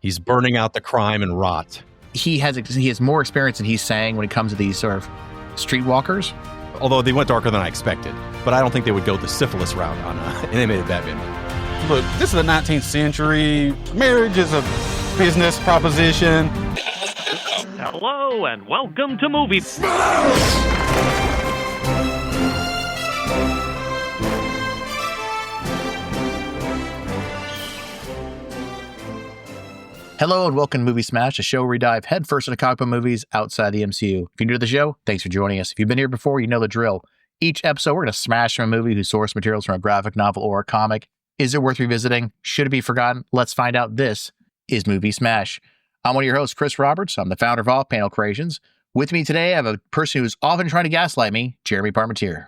He's burning out the crime and rot. He has more experience than he's saying when it comes to these sort of streetwalkers. Although they went darker than I expected. But I don't think they would go the syphilis route on an animated Batman. Look, this is the 19th century. Marriage is a business proposition. Hello and welcome to Movie Hello and welcome to Movie Smash, a show where we dive headfirst into comic book movies outside the MCU. If you're new to the show, thanks for joining us. If you've been here before, you know the drill. Each episode, we're going to smash from a movie whose source materials from a graphic novel or a comic. Is it worth revisiting? Should it be forgotten? Let's find out. This is Movie Smash. I'm one of your hosts, Chris Roberts. I'm the founder of Off Panel Creations. With me today, I have a person who's often trying to gaslight me, Jeremy Parmentier.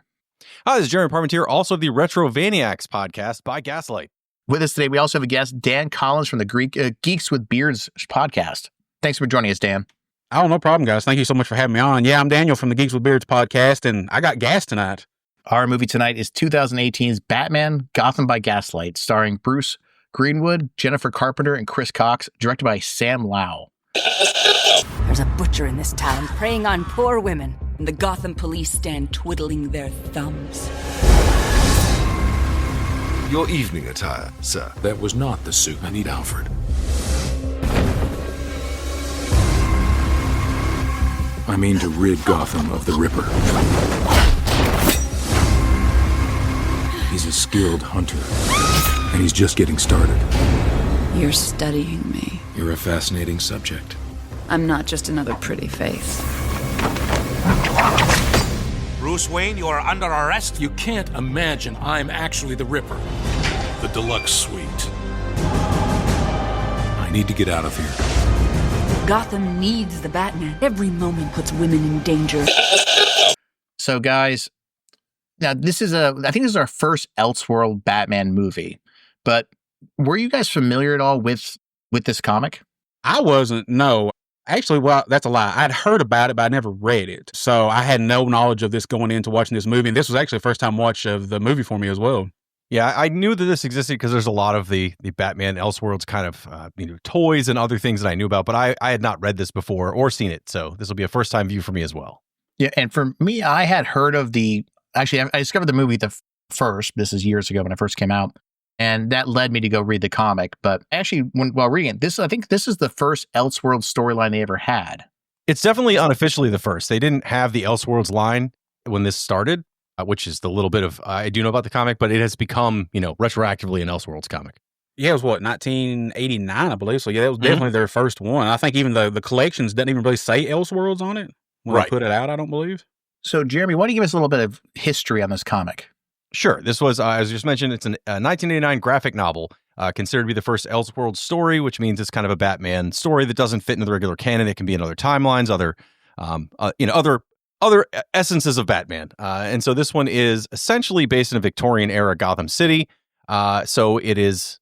Hi, this is Jeremy Parmentier, also of the Retrovaniacs podcast by Gaslight. With us today, we also have a guest, Dan Collins from the Geeks with Beards podcast. Thanks for joining us, Dan. Oh, no problem, guys. Thank you so much for having me on. Yeah, I'm Daniel from the Geeks with Beards podcast, and I got gas tonight. Our movie tonight is 2018's Batman, Gotham by Gaslight, starring Bruce Greenwood, Jennifer Carpenter, and Chris Cox, directed by Sam Lui. There's a butcher in this town preying on poor women, and the Gotham police stand twiddling their thumbs. Your evening attire, sir. That was not the suit I need, Alfred. I mean to rid Gotham of the Ripper. He's a skilled hunter, and he's just getting started. You're studying me. You're a fascinating subject. I'm not just another pretty face. Bruce Wayne, you are under arrest. You can't imagine I'm actually the Ripper. The deluxe suite. I need to get out of here. Gotham needs the Batman. Every moment puts women in danger. So, guys, now I think this is our first Elseworld Batman movie. But were you guys familiar at all with this comic? I wasn't, no. Actually, well, that's a lie. I'd heard about it, but I never read it. So I had no knowledge of this going into watching this movie. And this was actually the first time watch of the movie for me as well. Yeah, I knew that this existed because there's a lot of the Batman Elseworlds kind of toys and other things that I knew about, but I had not read this before or seen it. So this will be a first-time view for me as well. Yeah, and for me, I had heard of I discovered the movie first. This is years ago when it first came out. And that led me to go read the comic. But actually, while reading it, I think this is the first Elseworlds storyline they ever had. It's definitely unofficially the first. They didn't have the Elseworlds line when this started, which is the little bit of I do know about the comic, but it has become, retroactively an Elseworlds comic. Yeah, it was 1989, I believe. So yeah, that was definitely their first one. I think even the collections doesn't even really say Elseworlds on it when they put it out, I don't believe. So Jeremy, why don't you give us a little bit of history on this comic? Sure. This was, as you just mentioned, it's a 1989 graphic novel, considered to be the first Elseworlds story, which means it's kind of a Batman story that doesn't fit into the regular canon. It can be in other timelines, other essences of Batman. And so this one is essentially based in a Victorian era Gotham City. So it's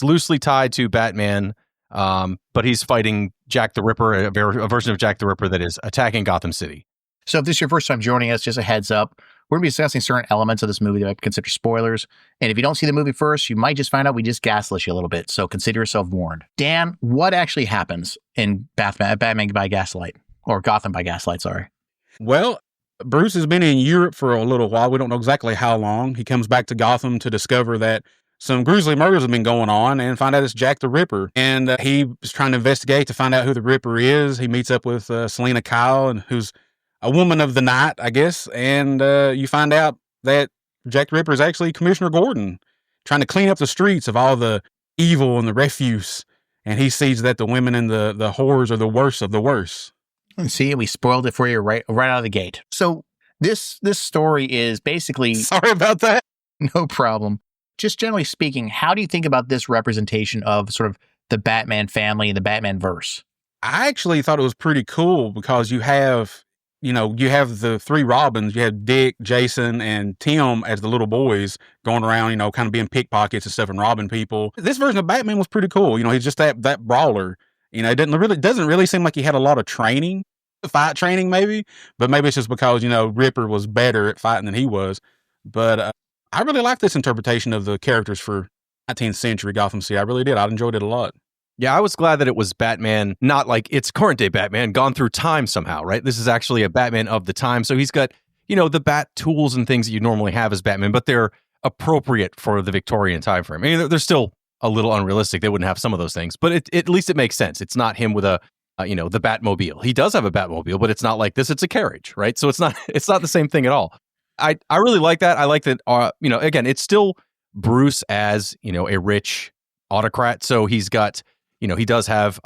loosely tied to Batman, but he's fighting Jack the Ripper, a version of Jack the Ripper that is attacking Gotham City. So if this is your first time joining us, just a heads up, we're going to be discussing certain elements of this movie that I consider spoilers. And if you don't see the movie first, you might just find out we just gaslit you a little bit. So consider yourself warned. Dan, what actually happens in Batman by Gaslight? Or Gotham by Gaslight, sorry. Well, Bruce has been in Europe for a little while. We don't know exactly how long. He comes back to Gotham to discover that some grisly murders have been going on and find out it's Jack the Ripper. And he is trying to investigate to find out who the Ripper is. He meets up with Selena Kyle, and who's a woman of the night, I guess, and you find out that Jack the Ripper is actually Commissioner Gordon, trying to clean up the streets of all the evil and the refuse, and he sees that the women and the whores are the worst of the worst. See, we spoiled it for you right out of the gate. So this story is basically... Sorry about that. No problem. Just generally speaking, how do you think about this representation of sort of the Batman family and the Batman verse? I actually thought it was pretty cool because you have the three Robins. You have Dick, Jason, and Tim as the little boys going around, kind of being pickpockets and stuff and robbing people. This version of Batman was pretty cool. He's just that brawler. It doesn't really seem like he had a lot of training, fight training maybe, but maybe it's just because, Ripper was better at fighting than he was. But I really like this interpretation of the characters for 19th century Gotham City. I really did. I enjoyed it a lot. Yeah, I was glad that it was Batman, not like it's current day Batman, gone through time somehow, right? This is actually a Batman of the time. So he's got, the bat tools and things that you normally have as Batman, but they're appropriate for the Victorian time frame. I mean, they're still a little unrealistic. They wouldn't have some of those things, but at least it makes sense. It's not him with the Batmobile. He does have a Batmobile, but it's not like this. It's a carriage, right? So it's not the same thing at all. I really like that. I like that, again, it's still Bruce as, a rich autocrat. So he's got, he does have,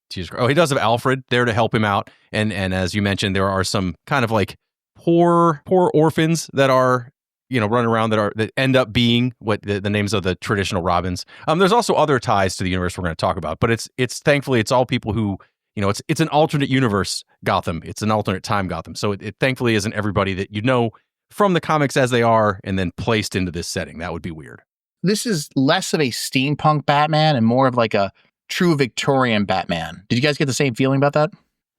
he does have Alfred there to help him out. And as you mentioned, there are some kind of like poor orphans that are, running around that end up being what the names of the traditional Robins. There's also other ties to the universe we're going to talk about, but it's thankfully it's all people who, it's an alternate universe Gotham. It's an alternate time Gotham. So it thankfully isn't everybody that from the comics as they are and then placed into this setting. That would be weird. This is less of a steampunk Batman and more of like a true Victorian Batman. Did you guys get the same feeling about that?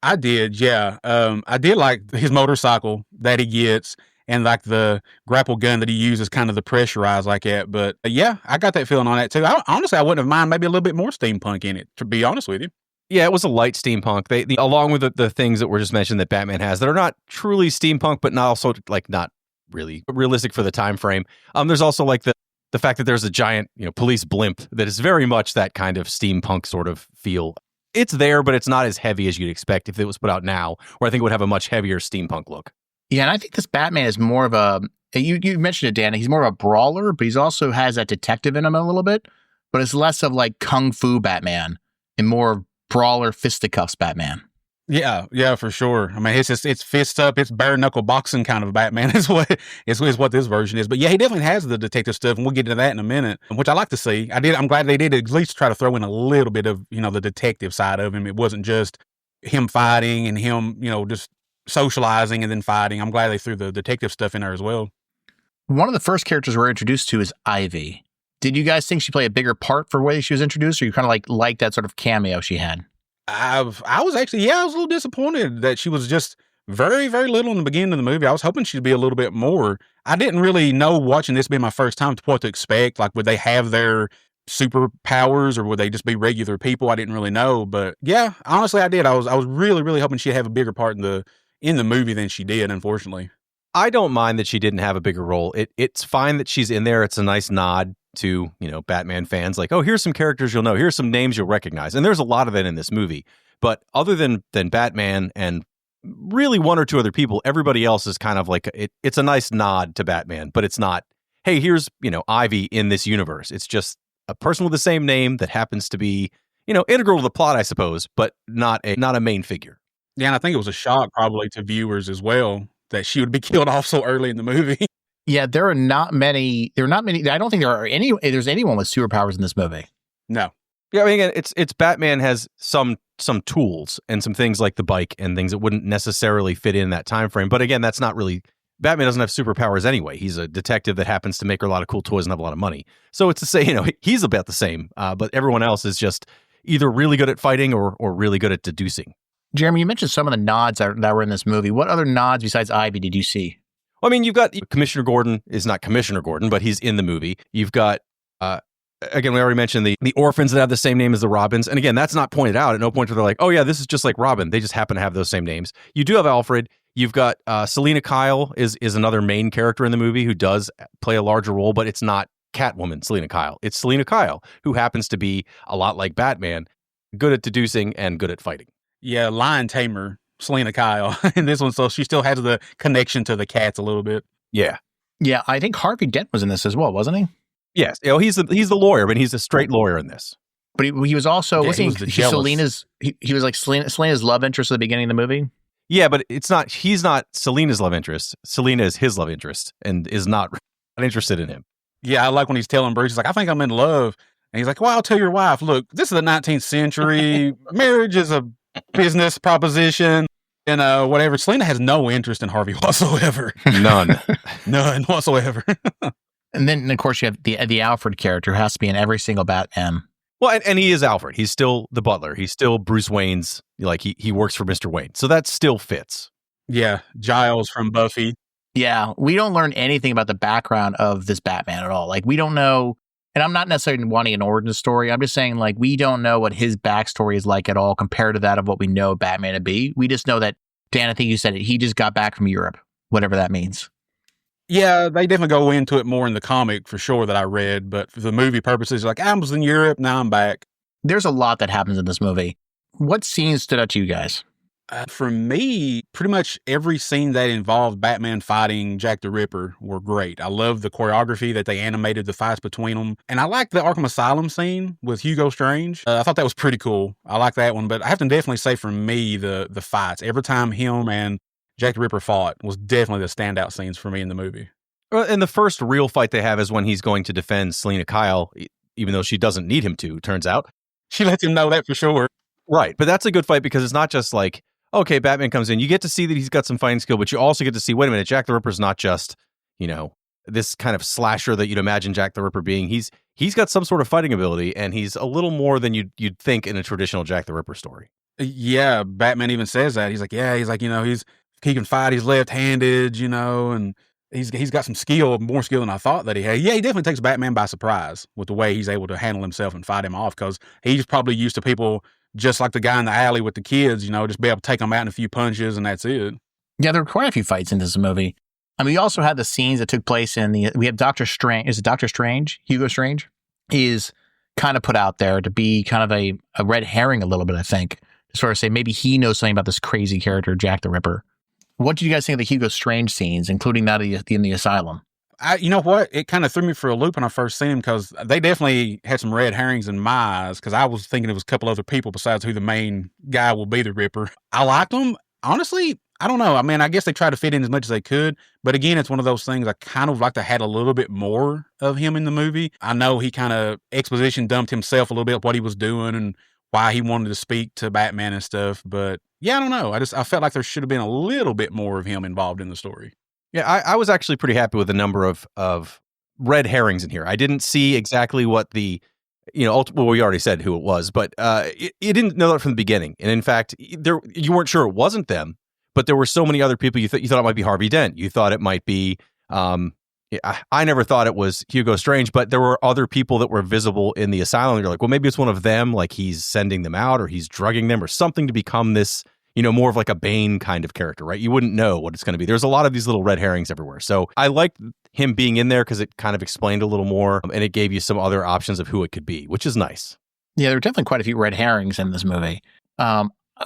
I did, yeah. I did like his motorcycle that he gets and like the grapple gun that he uses, kind of the pressurized like that. But yeah, I got that feeling on that too. Honestly, I wouldn't have minded maybe a little bit more steampunk in it, to be honest with you. Yeah, it was a light steampunk. They along with the things that were just mentioned that Batman has that are not truly steampunk, but not also like not really realistic for the time frame. There's also like the fact that there's a giant, police blimp that is very much that kind of steampunk sort of feel. It's there, but it's not as heavy as you'd expect if it was put out now, where I think it would have a much heavier steampunk look. Yeah, and I think this Batman is more of a, you mentioned it, Dan, he's more of a brawler, but he's also has that detective in him a little bit, but it's less of like Kung Fu Batman and more brawler fisticuffs Batman. Yeah, for sure. I mean, it's fist up, it's bare knuckle boxing kind of Batman is what this version is. But yeah, he definitely has the detective stuff, and we'll get to that in a minute, which I like to see. I'm glad they did at least try to throw in a little bit of, the detective side of him. It wasn't just him fighting and him, just socializing and then fighting. I'm glad they threw the detective stuff in there as well. One of the first characters we're introduced to is Ivy. Did you guys think she played a bigger part for the way she was introduced, or you kind of like that sort of cameo she had? I was actually, I was a little disappointed that she was just very, very little in the beginning of the movie. I was hoping she'd be a little bit more. I didn't really know, watching this being my first time, what to expect. Like, would they have their superpowers or would they just be regular people? I didn't really know. But yeah, honestly, I did. I was really, really hoping she'd have a bigger part in the movie than she did, unfortunately. I don't mind that she didn't have a bigger role. It's fine that she's in there. It's a nice nod to, Batman fans, like, oh, here's some characters you'll know. Here's some names you'll recognize. And there's a lot of that in this movie. But other than Batman and really one or two other people, everybody else is kind of like, it's a nice nod to Batman, but it's not, hey, here's, Ivy in this universe. It's just a person with the same name that happens to be, integral to the plot, I suppose, but not a main figure. Yeah, and I think it was a shock probably to viewers as well that she would be killed off so early in the movie. Yeah, there are not many. I don't think there's anyone with superpowers in this movie. No. Yeah, I mean, again, it's Batman has some tools and some things like the bike and things that wouldn't necessarily fit in that time frame. But again, that's not really, Batman doesn't have superpowers anyway. He's a detective that happens to make a lot of cool toys and have a lot of money. So it's to say, he's about the same. But everyone else is just either really good at fighting or really good at deducing. Jeremy, you mentioned some of the nods that were in this movie. What other nods besides Ivy did you see? Well, I mean, you've got Commissioner Gordon is not Commissioner Gordon, but he's in the movie. You've got, again, we already mentioned the orphans that have the same name as the Robins. And again, that's not pointed out. At no point where they're like, oh yeah, this is just like Robin. They just happen to have those same names. You do have Alfred. You've got Selina Kyle is another main character in the movie who does play a larger role, but it's not Catwoman, Selina Kyle. It's Selina Kyle, who happens to be a lot like Batman, good at deducing and good at fighting. Yeah, lion tamer, Selina Kyle in this one, so she still has the connection to the cats a little bit. Yeah. Yeah, I think Harvey Dent was in this as well, wasn't he? Yes, he's the lawyer, but he's a straight lawyer in this. But he was also, he was he was like Selina's love interest at the beginning of the movie? Yeah, but he's not Selina's love interest. Selina is his love interest and is not interested in him. Yeah, I like when he's telling Bruce, he's like, I think I'm in love. And he's like, well, I'll tell your wife, look, this is the 19th century. Marriage is a business proposition. And whatever. Selina has no interest in Harvey whatsoever. None whatsoever. And then, of course, you have the Alfred character who has to be in every single Batman. Well, and he is Alfred. He's still the butler. He's still Bruce Wayne's, like he works for Mr. Wayne. So that still fits. Yeah. Giles from Buffy. Yeah. We don't learn anything about the background of this Batman at all. Like, we don't know And I'm not necessarily wanting an origin story. I'm just saying, like, we don't know what his backstory is like at all compared to that of what we know Batman to be. We just know that, Dan, I think you said it, he just got back from Europe, whatever that means. Yeah, they definitely go into it more in the comic for sure that I read, but for the movie purposes, like, I was in Europe, now I'm back. There's a lot that happens in this movie. What scenes stood out to you guys? For me, pretty much every scene that involved Batman fighting Jack the Ripper were great. I love the choreography that they animated the fights between them. And I like the Arkham Asylum scene with Hugo Strange. I thought that was pretty cool. I like that one. But I have to definitely say for me, the fights, every time him and Jack the Ripper fought was definitely the standout scenes for me in the movie. Well, and the first real fight they have is when he's going to defend Selina Kyle, even though she doesn't need him to, turns out. She lets him know that for sure. Right. But that's a good fight because it's not just like, okay, Batman comes in. You get to see that he's got some fighting skill, but you also get to see, wait a minute, Jack the Ripper's not just, this kind of slasher that you'd imagine Jack the Ripper being. He's got some sort of fighting ability, and he's a little more than you'd think in a traditional Jack the Ripper story. Yeah, Batman even says that. He's like, he can fight. He's left-handed, and he's got some skill, more skill than I thought that he had. Yeah, he definitely takes Batman by surprise with the way he's able to handle himself and fight him off, because he's probably used to people just like the guy in the alley with the kids, just be able to take them out in a few punches and that's it. Yeah, there were quite a few fights in this movie. I mean, we also had the scenes that took place we have Doctor Strange. Is it Doctor Strange? Hugo Strange? He is kind of put out there to be kind of a red herring a little bit, I think. To sort of say maybe he knows something about this crazy character, Jack the Ripper. What did you guys think of the Hugo Strange scenes, including that in the asylum? You know what? It kind of threw me for a loop when I first seen him, because they definitely had some red herrings in my eyes, because I was thinking it was a couple other people besides who the main guy will be the Ripper. I liked them. Honestly, I don't know. I mean, I guess they tried to fit in as much as they could. But again, it's one of those things I kind of like to had a little bit more of him in the movie. I know he kind of exposition dumped himself a little bit, what he was doing and why he wanted to speak to Batman and stuff. But yeah, I don't know. I felt like there should have been a little bit more of him involved in the story. Yeah, I was actually pretty happy with the number of red herrings in here. I didn't see exactly what we already said who it was, but you didn't know that from the beginning. And in fact, you weren't sure it wasn't them, but there were so many other people. You thought it might be Harvey Dent. You thought it might be. I never thought it was Hugo Strange, but there were other people that were visible in the asylum. You're like, well, maybe it's one of them. Like he's sending them out, or he's drugging them, or something to become this. More of like a Bane kind of character, right? You wouldn't know what it's going to be. There's a lot of these little red herrings everywhere. So I liked him being in there because it kind of explained a little more, and it gave you some other options of who it could be, which is nice. Yeah, there were definitely quite a few red herrings in this movie.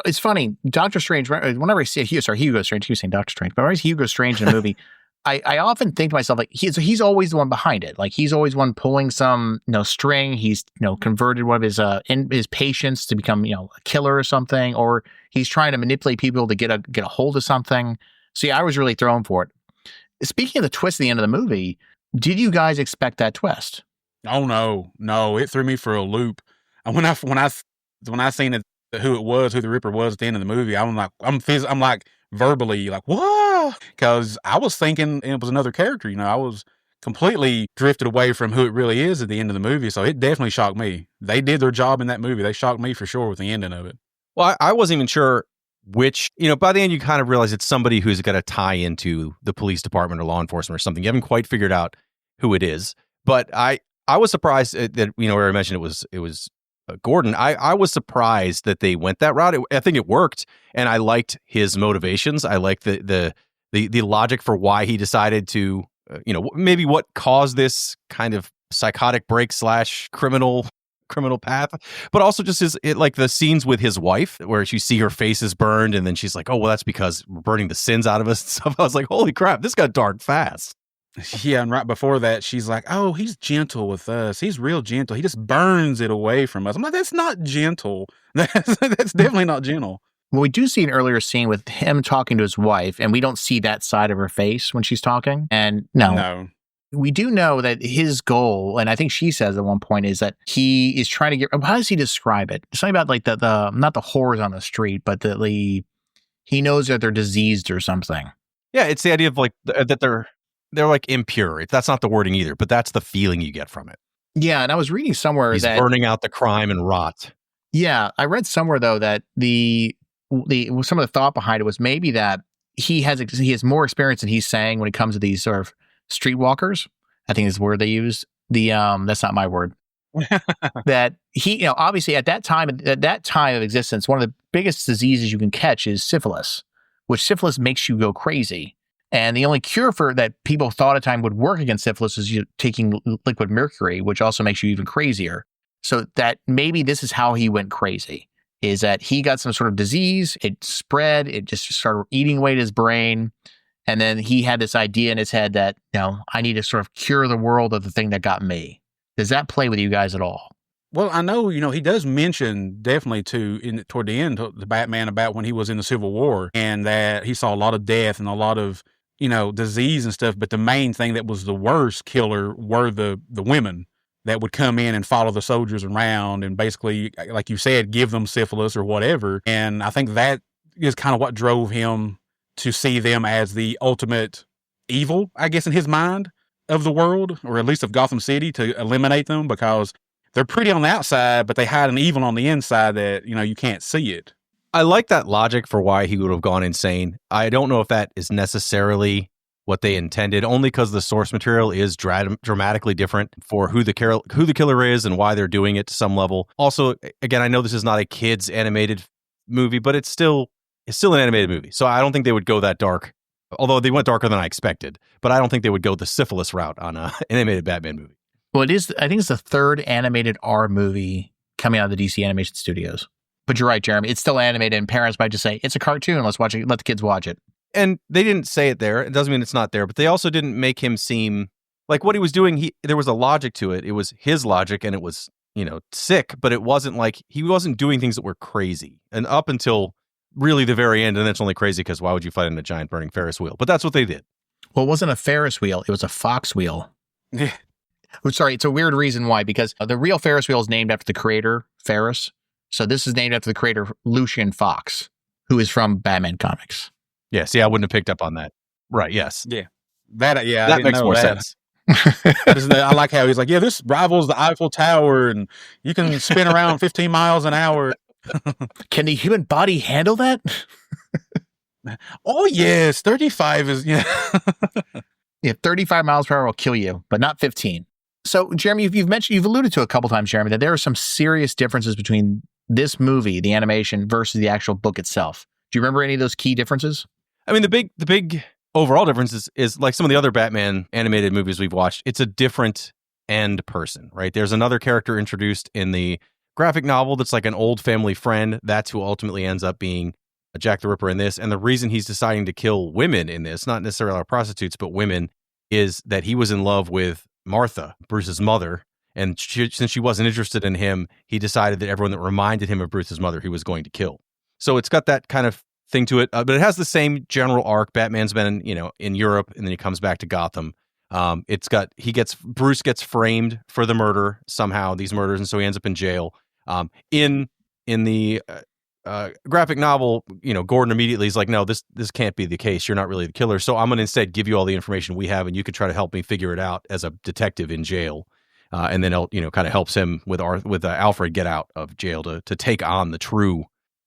It's funny, Doctor Strange, whenever I see Hugo Strange, he was saying Doctor Strange, but whenever I see Hugo Strange in a movie, I often think to myself, like, he's always the one behind it. Like, he's always one pulling some, string. He's, converted one of his patients to become, a killer or something, or he's trying to manipulate people to get a hold of something. So yeah, I was really thrown for it. Speaking of the twist at the end of the movie, did you guys expect that twist? Oh no, it threw me for a loop. And when I seen it, who the Ripper was at the end of the movie, I'm like verbally like, whoa, because I was thinking it was another character. I was completely drifted away from who it really is at the end of the movie. So it definitely shocked me. They did their job in that movie. They shocked me for sure with the ending of it. Well, I wasn't even sure which, by the end you kind of realize it's somebody who's got to tie into the police department or law enforcement or something. You haven't quite figured out who it is. But I was surprised that, where I mentioned it was Gordon. I was surprised that they went that route. I think it worked, and I liked his motivations. I liked the logic for why he decided to, maybe what caused this kind of psychotic break / criminal path, but also just like the scenes with his wife where you see her face is burned, and then she's like, oh, well, that's because we're burning the sins out of us and stuff. I was like, holy crap, this got dark fast. Yeah, and right before that, she's like, oh, he's gentle with us. He's real gentle. He just burns it away from us. I'm like, that's not gentle. That's definitely not gentle. Well, we do see an earlier scene with him talking to his wife, and we don't see that side of her face when she's talking. And no. We do know that his goal, and I think she says at one point, is that he is trying to get, how does he describe it? Something about like the not the whores on the street, but he knows that they're diseased or something. Yeah, it's the idea of like that they're like impure. That's not the wording either, but that's the feeling you get from it. Yeah, and I was reading somewhere he's burning out the crime and rot. Yeah, I read somewhere though that some of the thought behind it was maybe that he has more experience than he's saying when it comes to these sort of streetwalkers, I think is the word they use. that's not my word. That he, obviously at that time of existence, one of the biggest diseases you can catch is syphilis, which syphilis makes you go crazy. And the only cure for that people thought at the time would work against syphilis is you taking liquid mercury, which also makes you even crazier. So that maybe this is how he went crazy, is that he got some sort of disease, it spread, it just started eating away at his brain. And then he had this idea in his head that, I need to sort of cure the world of the thing that got me. Does that play with you guys at all? Well, I know, he does mention definitely toward the end, the Batman, about when he was in the Civil War and that he saw a lot of death and a lot of, disease and stuff. But the main thing that was the worst killer were the women that would come in and follow the soldiers around and basically, like you said, give them syphilis or whatever. And I think that is kind of what drove him to see them as the ultimate evil, I guess, in his mind of the world, or at least of Gotham City, to eliminate them, because they're pretty on the outside, but they hide an evil on the inside that, you can't see it. I like that logic for why he would have gone insane. I don't know if that is necessarily what they intended, only because the source material is dramatically different for who the killer is and why they're doing it to some level. Also, again, I know this is not a kids animated movie, but it's still an animated movie. So I don't think they would go that dark, although they went darker than I expected. But I don't think they would go the syphilis route on an animated Batman movie. Well, it is. I think it's the third animated R movie coming out of the DC Animation Studios. But you're right, Jeremy. It's still animated, and parents might just say, it's a cartoon. Let's watch it. Let the kids watch it. And they didn't say it there. It doesn't mean it's not there. But they also didn't make him seem like what he was doing. There was a logic to it. It was his logic, and it was, sick. But it wasn't like he wasn't doing things that were crazy. And up until really the very end, and that's only crazy because why would you fight in a giant burning Ferris wheel? But that's what they did. Well, it wasn't a Ferris wheel. It was a Fox wheel. Sorry, it's a weird reason why, because the real Ferris wheel is named after the creator, Ferris. So this is named after the creator, Lucian Fox, who is from Batman comics. Yeah, see, I wouldn't have picked up on that. Right, yes. Yeah. That makes more sense. I like how he's like, this rivals the Eiffel Tower, and you can spin around 15 miles an hour. Can the human body handle that? Oh, yes. 35 is, Yeah, 35 miles per hour will kill you, but not 15. So, Jeremy, you've alluded to a couple times, Jeremy, that there are some serious differences between this movie, the animation, versus the actual book itself. Do you remember any of those key differences? I mean, the big overall difference is like some of the other Batman animated movies we've watched. It's a different end person, right? There's another character introduced in the graphic novel that's like an old family friend. That's who ultimately ends up being Jack the Ripper in this. And the reason he's deciding to kill women in this, not necessarily prostitutes, but women, is that he was in love with Martha, Bruce's mother. And since she wasn't interested in him, he decided that everyone that reminded him of Bruce's mother, he was going to kill. So it's got that kind of thing to it, but it has the same general arc. Batman's been, in Europe, and then he comes back to Gotham. Bruce gets framed for the murder somehow, these murders, and so he ends up in jail. In the graphic novel, Gordon immediately is like, no, this can't be the case. You're not really the killer. So I'm going to instead give you all the information we have, and you could try to help me figure it out as a detective in jail. And then, kind of helps him with Alfred get out of jail to take on the true.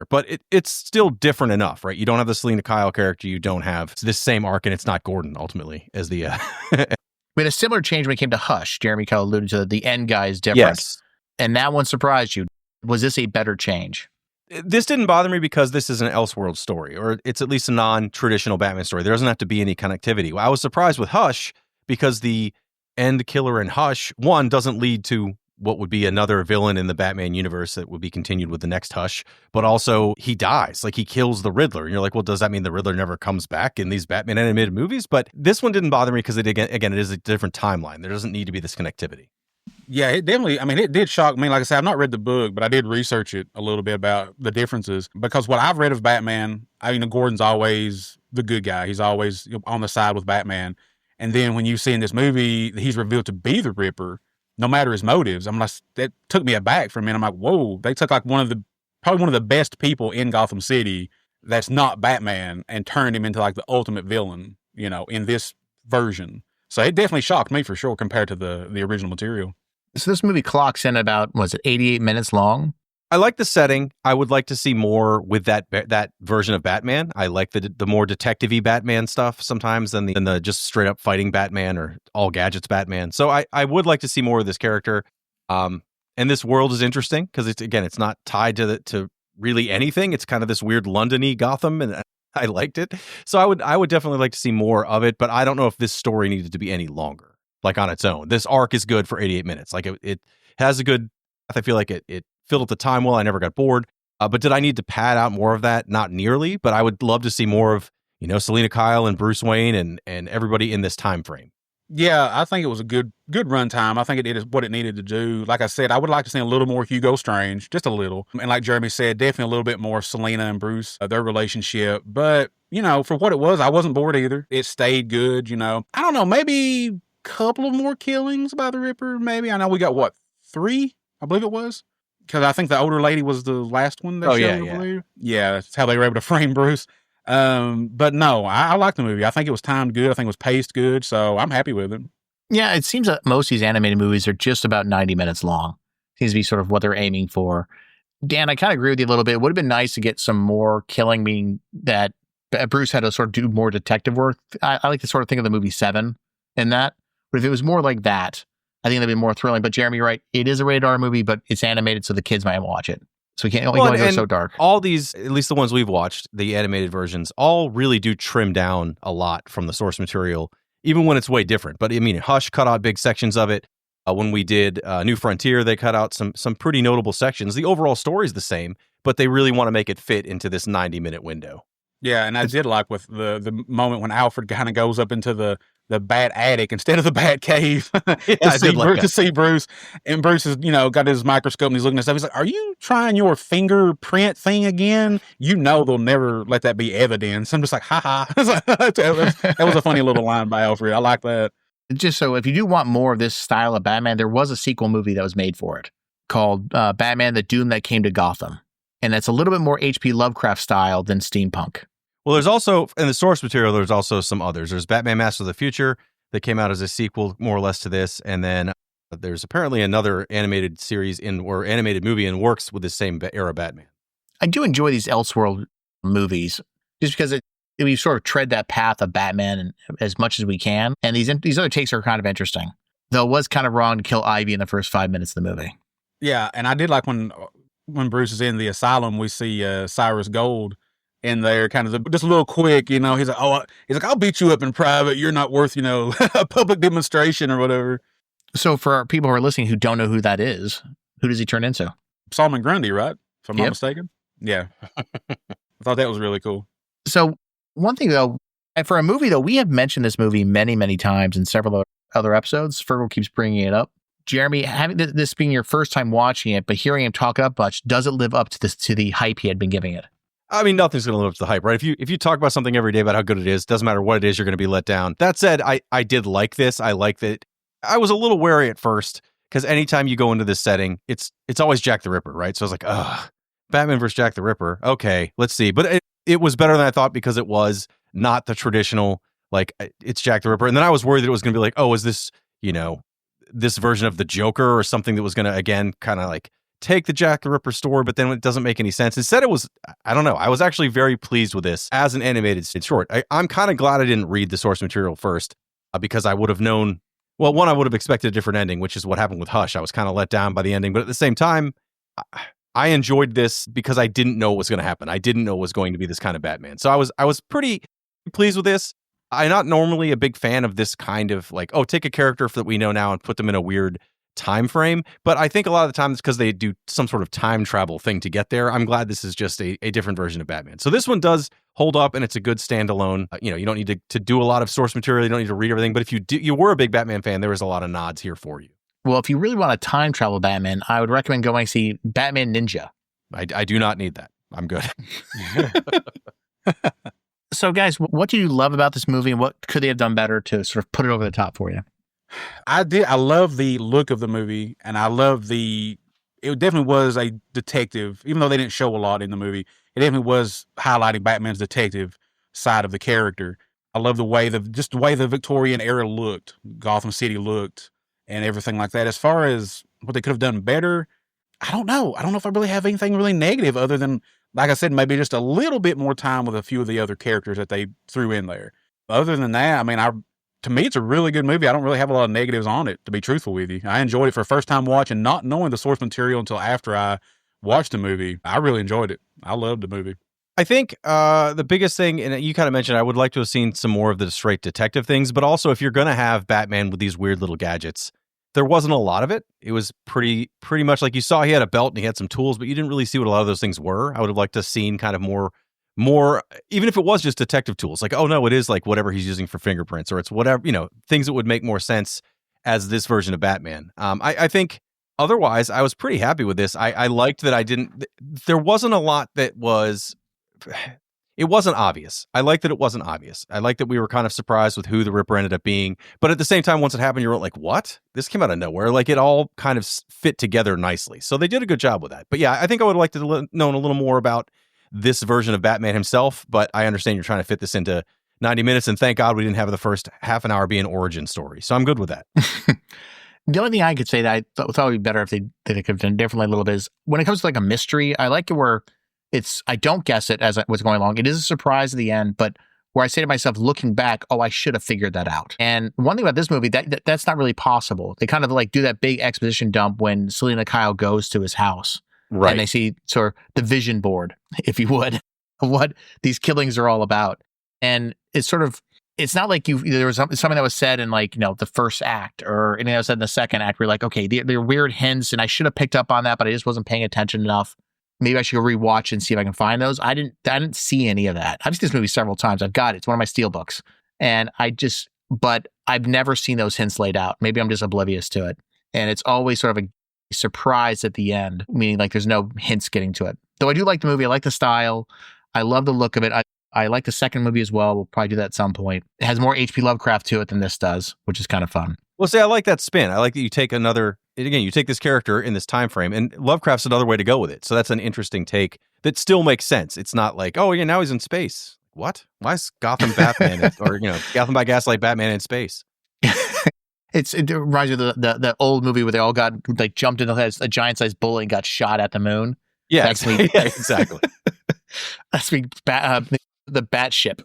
But it's still different enough, right? You don't have the Selena Kyle character. You don't have this same arc, and it's not Gordon ultimately as the. We had a similar change when it came to Hush. Jeremy kind of alluded to the end guy is different. Yes. And that one surprised you. Was this a better change? This didn't bother me because this is an Elseworld story, or it's at least a non-traditional Batman story. There doesn't have to be any connectivity. I was surprised with Hush because the end killer in Hush, one, doesn't lead to what would be another villain in the Batman universe that would be continued with the next Hush, but also he dies, like he kills the Riddler. And you're like, well, does that mean the Riddler never comes back in these Batman animated movies? But this one didn't bother me because it is a different timeline. There doesn't need to be this connectivity. Yeah, it definitely, it did shock me. Like I said, I've not read the book, but I did research it a little bit about the differences, because what I've read of Batman, Gordon's always the good guy. He's always on the side with Batman. And then when you see in this movie, he's revealed to be the Ripper, no matter his motives. I'm like, that took me aback for a minute. I'm like, whoa, they took like probably one of the best people in Gotham City that's not Batman and turned him into like the ultimate villain, in this version. So it definitely shocked me for sure compared to the original material. So this movie clocks in about, 88 minutes long? I like the setting. I would like to see more with that version of Batman. I like the more detective-y Batman stuff sometimes than the just straight up fighting Batman or all gadgets Batman. So I would like to see more of this character. And this world is interesting because it's not tied to really anything. It's kind of this weird London-y Gotham, and I liked it. So I would definitely like to see more of it, but I don't know if this story needed to be any longer, like on its own. This arc is good for 88 minutes. Like it has a good, I feel like it filled up the time well. I never got bored. But did I need to pad out more of that? Not nearly, but I would love to see more of, Selena Kyle and Bruce Wayne and everybody in this time frame. Yeah, I think it was a good runtime. I think it did what it needed to do. Like I said, I would like to see a little more Hugo Strange, just a little. And like Jeremy said, definitely a little bit more Selena and Bruce, their relationship. But, for what it was, I wasn't bored either. It stayed good, I don't know, maybe a couple of more killings by the Ripper, maybe. I know we got, 3, I believe it was? Because I think the older lady was the last one they showed, I believe. Yeah, that's how they were able to frame Bruce. But no, I like the movie. I think it was timed good. I think it was paced good. So I'm happy with it. Yeah, it seems that most of these animated movies are just about 90 minutes long. Seems to be sort of what they're aiming for. Dan, I kind of agree with you a little bit. It would have been nice to get some more killing, meaning that Bruce had to sort of do more detective work. I like to sort of think of the movie Seven in that. But if it was more like that, I think that'd be more thrilling. But Jeremy, you're right. It is a rated R movie, but it's animated, so the kids might watch it. So we can't only go so dark. All these, at least the ones we've watched, the animated versions, all really do trim down a lot from the source material, even when it's way different. But I mean, Hush cut out big sections of it. When we did New Frontier, they cut out some pretty notable sections. The overall story is the same, but they really want to make it fit into this 90-minute window. Yeah, and I did like with the moment when Alfred kind of goes up into the bat attic instead of the bat cave to see Bruce. And Bruce has, got his microscope and he's looking at stuff. He's like, "Are you trying your fingerprint thing again? They'll never let that be evidence." I'm just like, ha ha. That was a funny little line by Alfred. I like that. Just so if you do want more of this style of Batman, there was a sequel movie that was made for it called Batman: The Doom That Came to Gotham. And that's a little bit more H.P. Lovecraft style than steampunk. Well, there's also, in the source material, there's also some others. There's Batman Master of the Future that came out as a sequel, more or less, to this. And then there's apparently another animated series or animated movie in works with the same era Batman. I do enjoy these Elseworld movies just because we sort of tread that path of Batman as much as we can. And these other takes are kind of interesting. Though it was kind of wrong to kill Ivy in the first 5 minutes of the movie. Yeah, and I did like when Bruce is in the asylum, we see Cyrus Gold in there, kind of just a little quick, he's like, "I'll beat you up in private. You're not worth, a public demonstration or whatever." So for our people who are listening who don't know who that is, who does he turn into? Solomon Grundy, right? If I'm not mistaken. Yeah. I thought that was really cool. So one thing though, and for a movie though, we have mentioned this movie many, many times in several other episodes. Fergel keeps bringing it up. Jeremy, having this being your first time watching it, but hearing him talk up much, does it live up to the hype he had been giving it? I mean, nothing's going to live up to the hype, right? If you talk about something every day about how good it is, doesn't matter what it is, you're going to be let down. That said, I did like this. I like that. I was a little wary at first because anytime you go into this setting, it's always Jack the Ripper, right? So I was like, Batman versus Jack the Ripper. Okay, let's see. But it was better than I thought because it was not the traditional, like, it's Jack the Ripper. And then I was worried that it was going to be like, oh, is this, this version of the Joker or something that was going to, again, kind of like take the Jack the Ripper story, but then it doesn't make any sense. Instead, it was, I don't know. I was actually very pleased with this as an animated short. I'm kind of glad I didn't read the source material first because I would have known, well, one, I would have expected a different ending, which is what happened with Hush. I was kind of let down by the ending, but at the same time, I enjoyed this because I didn't know what was going to happen. I didn't know it was going to be this kind of Batman. So I was pretty pleased with this. I'm not normally a big fan of this kind of like, take a character that we know now and put them in a weird time frame, but I think a lot of the time it's because they do some sort of time travel thing to get there. I'm glad this is just a different version of Batman. So this one does hold up, and it's a good standalone. You don't need to do a lot of source material. You don't need to read everything. But if you were a big Batman fan, there was a lot of nods here for you. Well, if you really want to time travel Batman, I would recommend going to see Batman Ninja. I do not need that. I'm good. So, guys, what do you love about this movie, and what could they have done better to sort of put it over the top for you? I love the look of the movie, and I love it definitely was a detective, even though they didn't show a lot in the movie. It definitely was highlighting Batman's detective side of the character. I love the way the Victorian era looked, Gotham City looked, and everything like that. As far as what they could have done better, I don't know. I don't know if I really have anything really negative other than, like I said, maybe just a little bit more time with a few of the other characters that they threw in there. Other than that, I mean, to me, it's a really good movie. I don't really have a lot of negatives on it, to be truthful with you. I enjoyed it for a first time watch and not knowing the source material until after I watched the movie. I really enjoyed it. I loved the movie. I think the biggest thing, and you kind of mentioned, I would like to have seen some more of the straight detective things, but also if you're going to have Batman with these weird little gadgets, there wasn't a lot of it. It was pretty much like you saw he had a belt and he had some tools, but you didn't really see what a lot of those things were. I would have liked to have seen kind of more, even if it was just detective tools, like, oh no, it is like whatever he's using for fingerprints, or it's whatever, things that would make more sense as this version of Batman. I think otherwise I was pretty happy with this. I liked that there wasn't a lot that was, it wasn't obvious. I like that it wasn't obvious. I like that we were kind of surprised with who the Ripper ended up being. But at the same time, once it happened, you were like, what? This came out of nowhere. Like, it all kind of fit together nicely. So they did a good job with that. But yeah, I think I would have liked to known a little more about this version of Batman himself. But I understand you're trying to fit this into 90 minutes. And thank God we didn't have the first half an hour be an origin story. So I'm good with that. The only thing I could say that I thought would be better if they could have done differently a little bit is when it comes to like a mystery, I like it where I don't guess it as what's going along. It is a surprise at the end, but where I say to myself, looking back, oh, I should have figured that out. And one thing about this movie, that's not really possible. They kind of like do that big exposition dump when Selena Kyle goes to his house. Right. And they see sort of the vision board, if you would, of what these killings are all about. And it's sort of, it's not like there was something that was said in like, the first act or anything that was said in the second act where you're like, okay, they're weird hints and I should have picked up on that, but I just wasn't paying attention enough. Maybe I should go rewatch and see if I can find those. I didn't see any of that. I've seen this movie several times. I've got it. It's one of my steelbooks. And but I've never seen those hints laid out. Maybe I'm just oblivious to it. And it's always sort of a surprise at the end, meaning like there's no hints getting to it. Though I do like the movie. I like the style. I love the look of it. I like the second movie as well. We'll probably do that at some point. It has more H.P. Lovecraft to it than this does, which is kind of fun. Well, see, I like that spin. I like that you take you take this character in this time frame, and Lovecraft's another way to go with it. So that's an interesting take that still makes sense. It's not like, oh yeah, now he's in space. What? Why is Gotham Batman or Gotham by Gaslight Batman in space? It reminds me of the old movie where they all got like jumped into a giant sized bullet and got shot at the moon. Yeah, exactly. That's the Bat ship.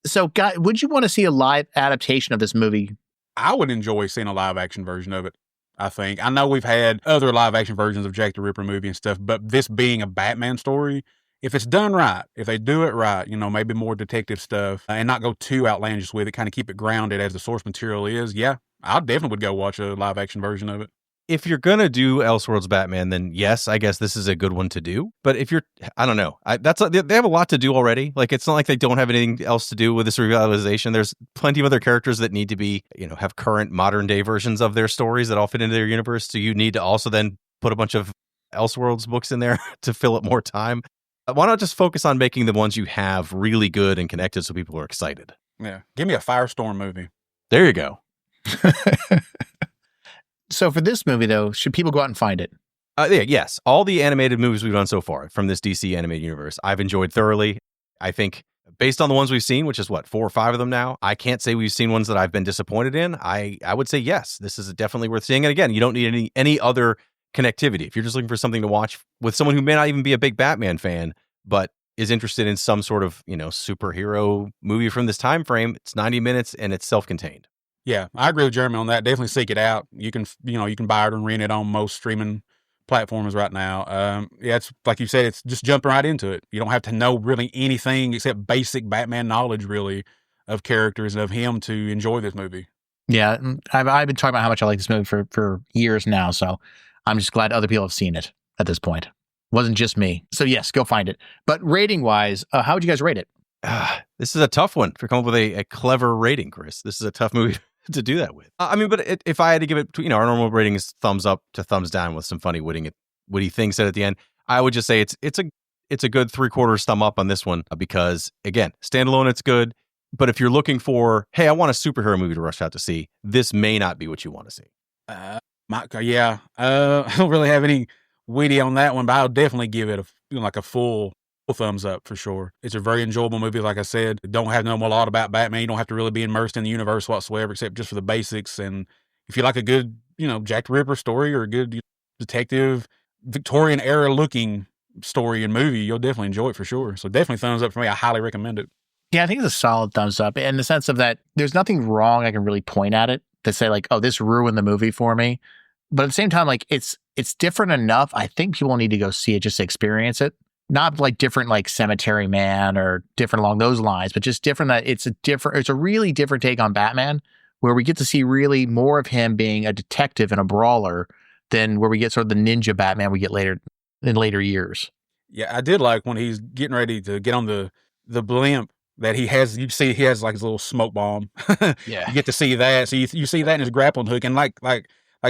So, guy, would you want to see a live adaptation of this movie? I would enjoy seeing a live action version of it. I think. I know we've had other live action versions of Jack the Ripper movie and stuff, but this being a Batman story, if it's done right, if they do it right, maybe more detective stuff and not go too outlandish with it, kind of keep it grounded as the source material is. Yeah, I definitely would go watch a live action version of it. If you're going to do Elseworlds Batman, then yes, I guess this is a good one to do. But if I don't know. They have a lot to do already. Like, it's not like they don't have anything else to do with this revitalization. There's plenty of other characters that need to be, have current modern day versions of their stories that all fit into their universe. So you need to also then put a bunch of Elseworlds books in there to fill up more time. Why not just focus on making the ones you have really good and connected so people are excited? Yeah. Give me a Firestorm movie. There you go. So for this movie, though, should people go out and find it? Yes. All the animated movies we've done so far from this DC animated universe, I've enjoyed thoroughly. I think based on the ones we've seen, which is 4 or 5 of them now, I can't say we've seen ones that I've been disappointed in. I would say yes, this is definitely worth seeing. And again, you don't need any other connectivity. If you're just looking for something to watch with someone who may not even be a big Batman fan, but is interested in some sort of, superhero movie from this time frame, it's 90 minutes and it's self-contained. Yeah, I agree with Jeremy on that. Definitely seek it out. You can buy it and rent it on most streaming platforms right now. It's like you said, it's just jumping right into it. You don't have to know really anything except basic Batman knowledge, really, of characters and of him to enjoy this movie. Yeah, I've been talking about how much I like this movie for years now, so I'm just glad other people have seen it at this point. It wasn't just me. So yes, go find it. But rating-wise, how would you guys rate it? This is a tough one to come up with a clever rating, Chris. This is a tough movie to do that with. If I had to give it, our normal rating is thumbs up to thumbs down with some funny witty things said at the end. I would just say it's a good 3/4 thumb up on this one because again, standalone, it's good. But if you're looking for, hey, I want a superhero movie to rush out to see, this may not be what you want to see. I don't really have any witty on that one, but I'll definitely give it a full thumbs up for sure. It's a very enjoyable movie. Like I said, don't have to know a lot about Batman. You don't have to really be immersed in the universe whatsoever, except just for the basics. And if you like a good, Jack the Ripper story or a good detective Victorian era looking story and movie, you'll definitely enjoy it for sure. So definitely thumbs up for me. I highly recommend it. Yeah, I think it's a solid thumbs up in the sense of that there's nothing wrong I can really point at it to say like, oh, this ruined the movie for me. But at the same time, like it's different enough. I think people need to go see it just to experience it. Not like different like Cemetery Man or different along those lines, but just different that it's a really different take on Batman where we get to see really more of him being a detective and a brawler than where we get sort of the ninja Batman we get later in later years. Yeah, I did like when he's getting ready to get on the blimp that he has. You see, he has like his little smoke bomb. Yeah, you get to see that. So you see that in his grappling hook, and like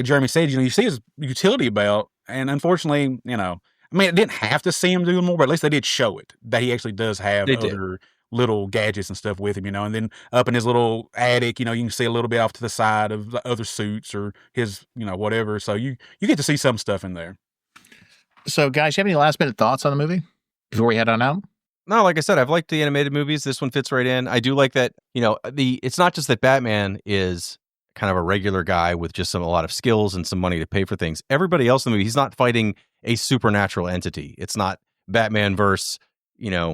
Jeremy said, you see his utility belt. And unfortunately, I mean, it didn't have to see him do more, but at least they did show it that he actually does have other little gadgets and stuff with him, And then up in his little attic, you can see a little bit off to the side of the other suits or his, whatever. So you get to see some stuff in there. So, guys, you have any last minute thoughts on the movie before we head on out? No, like I said, I've liked the animated movies. This one fits right in. I do like that, it's not just that Batman is kind of a regular guy with just a lot of skills and some money to pay for things. Everybody else in the movie, he's not fighting a supernatural entity. It's not Batman versus,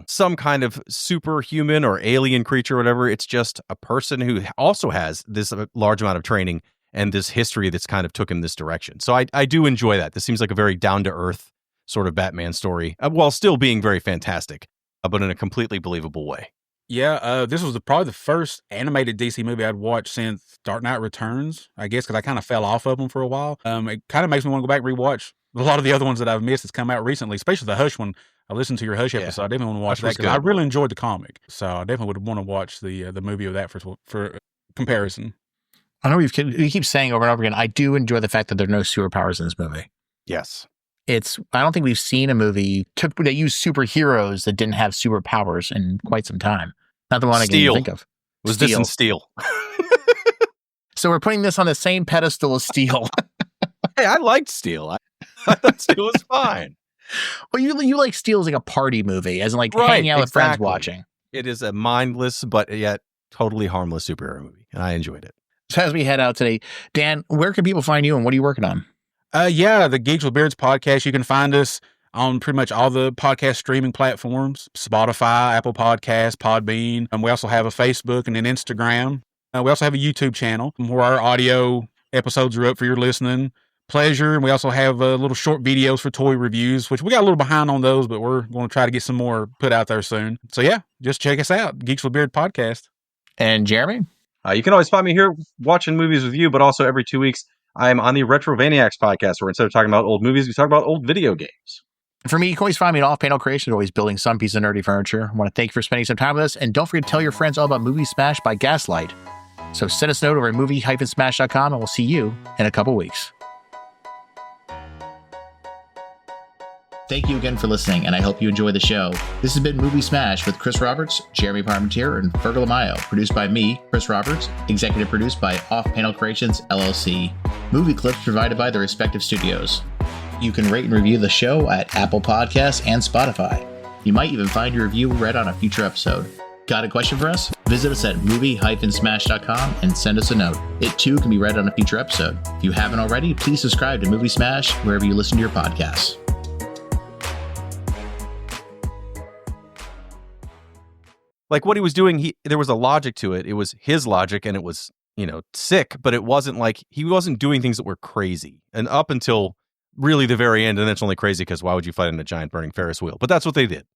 some kind of superhuman or alien creature or whatever. It's just a person who also has this large amount of training and this history that's kind of took him this direction. So I do enjoy that. This seems like a very down-to-earth sort of Batman story, while still being very fantastic, but in a completely believable way. Yeah, this was probably the first animated DC movie I'd watched since Dark Knight Returns, I guess, because I kind of fell off of them for a while. It kind of makes me want to go back and rewatch a lot of the other ones that I've missed that's come out recently, especially the Hush one. I listened to your Hush episode. I definitely want to watch that because I really enjoyed the comic. So I definitely would want to watch the movie of that for comparison. I know we keep saying over and over again, I do enjoy the fact that there are no superpowers in this movie. Yes. I don't think we've seen a movie that used superheroes that didn't have superpowers in quite some time. Not the one I can think of. Was this in Steel? So we're putting this on the same pedestal as Steel. Hey, I liked Steel. I thought Steel was fine. Well, you like Steel as like a party movie, as in like hanging out with friends watching. It is a mindless but yet totally harmless superhero movie, and I enjoyed it. So as we head out today, Dan, where can people find you and what are you working on? The Geeks with Beards podcast. You can find us on pretty much all the podcast streaming platforms, Spotify, Apple Podcasts, Podbean. And we also have a Facebook and an Instagram. We also have a YouTube channel where our audio episodes are up for your listening pleasure. And we also have little short videos for toy reviews, which we got a little behind on those, but we're going to try to get some more put out there soon. So just check us out, Geeks with Beard podcast. And Jeremy? You can always find me here watching movies with you, but also every 2 weeks, I'm on the Retrovaniacs podcast, where instead of talking about old movies, we talk about old video games. For me, you can always find me at Off Panel Creations, always building some piece of nerdy furniture. I want to thank you for spending some time with us, and don't forget to tell your friends all about Movie Smash by Gaslight. So send us a note over at movie-smash.com, and we'll see you in a couple weeks. Thank you again for listening, and I hope you enjoy the show. This has been Movie Smash with Chris Roberts, Jeremy Parmentier, and Fergel Amayo. Produced by me, Chris Roberts. Executive produced by Off Panel Creations, LLC. Movie clips provided by the respective studios. You can rate and review the show at Apple Podcasts and Spotify. You might even find your review read on a future episode. Got a question for us? Visit us at movie-smash.com and send us a note. It too can be read on a future episode. If you haven't already, please subscribe to Movie Smash wherever you listen to your podcasts. Like what he was doing, there was a logic to it. It was his logic, and it was, sick, but it wasn't like he wasn't doing things that were crazy. And up until really the very end, and it's only crazy because why would you fight in a giant burning Ferris wheel? But that's what they did.